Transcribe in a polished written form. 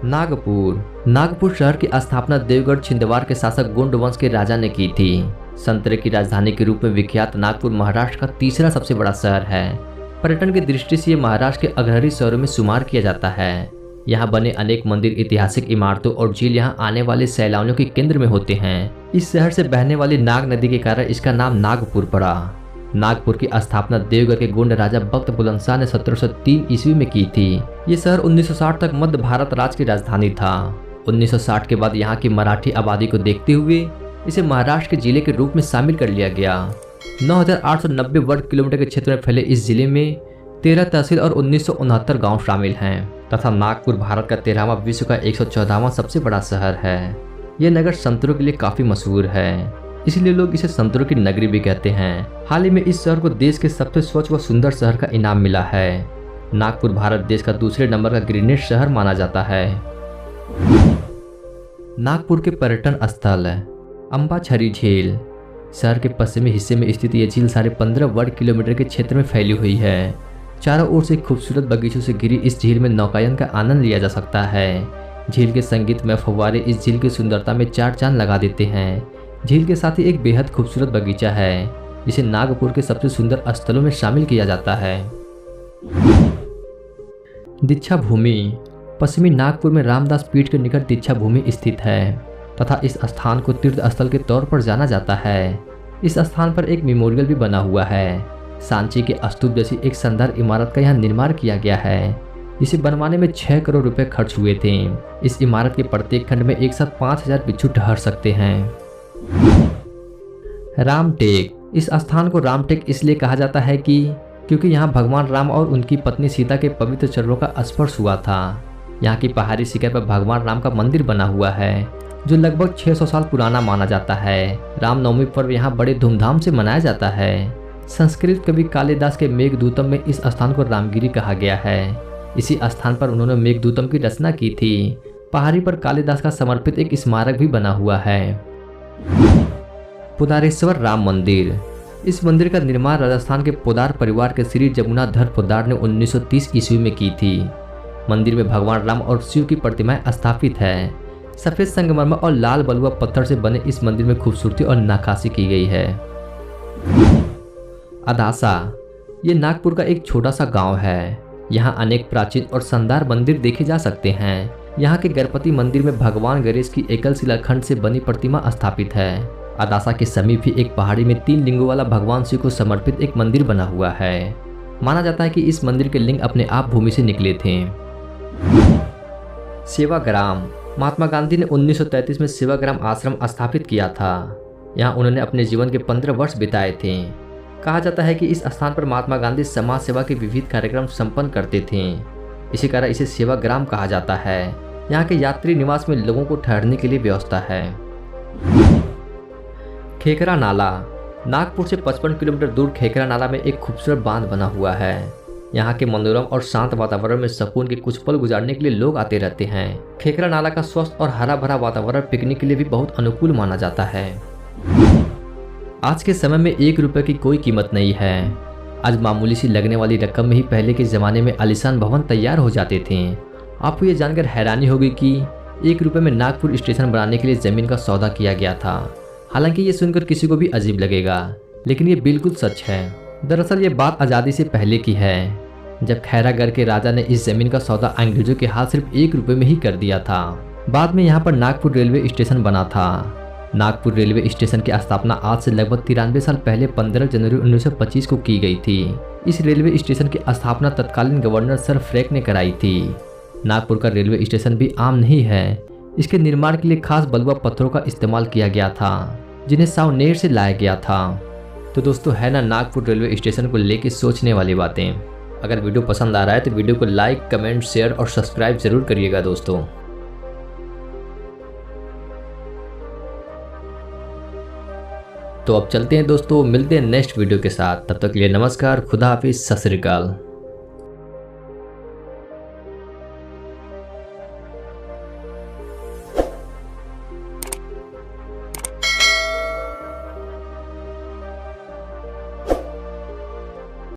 नागपुर शहर की स्थापना देवगढ़ छिंदवाड़ के शासक गोंड वंश के राजा ने की थी। संतरे की राजधानी के रूप में विख्यात नागपुर महाराष्ट्र का तीसरा सबसे बड़ा शहर है। पर्यटन की दृष्टि से ये महाराष्ट्र के अग्रणी शहरों में शुमार किया जाता है। यहाँ बने अनेक मंदिर, ऐतिहासिक इमारतों और झील यहाँ आने वाले सैलानियों के केंद्र में होते हैं। इस शहर से बहने वाली नाग नदी के कारण इसका नाम नागपुर पड़ा। नागपुर की स्थापना देवगढ़ के गोंड राजा बख्त बुलंदशाह ने 1703 ईस्वी में की थी। ये शहर 1960 तक मध्य भारत राज्य की राजधानी था। 1960 के बाद यहाँ की मराठी आबादी को देखते हुए इसे महाराष्ट्र के जिले के रूप में शामिल कर लिया गया। 9,890 वर्ग किलोमीटर के क्षेत्र में फैले इस जिले में 13 तहसील और 1969 गांव शामिल हैं तथा नागपुर भारत का 13वां, विश्व का 114वां सबसे बड़ा शहर है। यह नगर संतरों के लिए काफी मशहूर है, इसलिए लोग इसे संतरों की नगरी भी कहते हैं। हाल ही में इस शहर को देश के सबसे स्वच्छ व सुंदर शहर का इनाम मिला है। नागपुर भारत देश का दूसरे नंबर का ग्रीनेस्ट शहर माना जाता है। नागपुर के पर्यटन स्थल अंबाझरी झील। शहर के पश्चिमी हिस्से में स्थित यह झील 15.5 वर्ग किलोमीटर के क्षेत्र में फैली हुई है। चारों ओर से खूबसूरत बगीचों से घिरी इस झील में नौकायन का आनंद लिया जा सकता है। झील के संगीतमय फव्वारे इस झील की सुंदरता में चार चांद लगा देते हैं। झील के साथ ही एक बेहद खूबसूरत बगीचा है, जिसे नागपुर के सबसे सुंदर स्थलों में शामिल किया जाता है। दीक्षा भूमि। पश्चिमी नागपुर में रामदास पीठ के निकट दीक्षा भूमि स्थित है तथा इस स्थान को तीर्थ स्थल के तौर पर जाना जाता है। इस स्थान पर एक मेमोरियल भी बना हुआ है। सांची के स्तूप जैसी एक शानदार इमारत का यहाँ निर्माण किया गया है, जिसे बनवाने में 6 करोड़ रुपए खर्च हुए थे। इस इमारत के प्रत्येक खंड में एक साथ 5,000 बिच्छू ठहर सकते हैं। रामटेक। इस स्थान को रामटेक इसलिए कहा जाता है क्योंकि यहाँ भगवान राम और उनकी पत्नी सीता के पवित्र चरणों का स्पर्श हुआ था। यहाँ की पहाड़ी शिखर पर भगवान राम का मंदिर बना हुआ है, जो लगभग 600 साल पुराना माना जाता है। रामनवमी पर्व यहाँ बड़े धूमधाम से मनाया जाता है। संस्कृत कवि कालिदास के मेघदूतम में इस स्थान को रामगिरी कहा गया है। इसी स्थान पर उन्होंने मेघदूतम की रचना की थी। पहाड़ी पर कालिदास का समर्पित एक स्मारक भी बना हुआ है। पोदारेश्वर राम मंदिर। इस मंदिर का निर्माण राजस्थान के पोदार परिवार के श्री जमुनाधर पोदार ने 1930 ईस्वी में की थी। मंदिर में भगवान राम और शिव की प्रतिमाएं स्थापित है। सफेद संगमरमर और लाल बलुआ पत्थर से बने इस मंदिर में खूबसूरती और नक्काशी की गई है। अदासा। ये नागपुर का एक छोटा सा गांव है। यहाँ अनेक प्राचीन और शानदार मंदिर देखे जा सकते हैं। यहाँ के गणपति मंदिर में भगवान गणेश की एकल शिलाखंड से बनी प्रतिमा स्थापित है। अदासा के समीप ही एक पहाड़ी में 3 लिंगों वाला भगवान शिव को समर्पित एक मंदिर बना हुआ है। माना जाता है कि इस मंदिर के लिंग अपने आप भूमि से निकले थे। सेवाग्राम। महात्मा गांधी ने 1933 में सेवाग्राम आश्रम स्थापित किया था। यहाँ उन्होंने अपने जीवन के 15 वर्ष बिताए थे। कहा जाता है कि इस स्थान पर महात्मा गांधी समाज सेवा के विविध कार्यक्रम संपन्न करते थे। इसी कारण इसे सेवाग्राम कहा जाता है। यहाँ के यात्री निवास में लोगों को ठहरने के लिए व्यवस्था है। खेकरा नाला। नागपुर से 55 किलोमीटर दूर खेकरा नाला में एक खूबसूरत बांध बना हुआ है। यहाँ के मनोरम और शांत वातावरण में सुकून के कुछ पल गुजारने के लिए लोग आते रहते हैं। खेकरा नाला का स्वस्थ और हरा भरा वातावरण पिकनिक के लिए भी बहुत अनुकूल माना जाता है। आज के समय में 1 रुपये की कोई कीमत नहीं है। आज मामूली सी लगने वाली रकम में ही पहले के ज़माने में आलीशान भवन तैयार हो जाते थे। आपको ये जानकर हैरानी होगी कि 1 रुपये में नागपुर स्टेशन बनाने के लिए ज़मीन का सौदा किया गया था। हालांकि ये सुनकर किसी को भी अजीब लगेगा, लेकिन ये बिल्कुल सच है। दरअसल ये बात आज़ादी से पहले की है, जब खैरागढ़ के राजा ने इस ज़मीन का सौदा अंग्रेजों के हाथ सिर्फ 1 रुपये में ही कर दिया था। बाद में यहाँ पर नागपुर रेलवे स्टेशन बना था। नागपुर रेलवे स्टेशन की स्थापना आज से लगभग 93 साल पहले 15 जनवरी 1925 को की गई थी। इस रेलवे स्टेशन की स्थापना तत्कालीन गवर्नर सर फ्रैंक ने कराई थी। नागपुर का रेलवे स्टेशन भी आम नहीं है। इसके निर्माण के लिए खास बलुआ पत्थरों का इस्तेमाल किया गया था, जिन्हें सावनेर से लाया गया था। तो दोस्तों, है ना नागपुर रेलवे स्टेशन को लेकर सोचने वाली बातें। अगर वीडियो पसंद आ रहा है तो वीडियो को लाइक, कमेंट, शेयर और सब्सक्राइब जरूर करिएगा दोस्तों। तो अब चलते हैं दोस्तों, मिलते हैं नेक्स्ट वीडियो के साथ। तब तक के लिए नमस्कार, खुदा हाफिज, सत श्री अकाल।